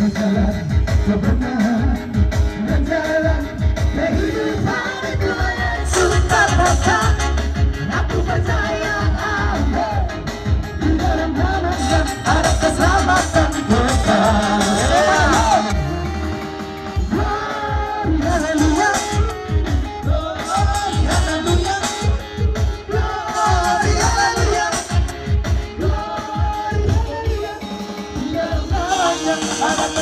jalan kebenaran dan jalan kehidupan itu yang sudah datang. Aku percaya di dalam namanya ada keselamatan kekal. Haleluya, haleluya, haleluya, haleluya, haleluya. Di dalam namanya ada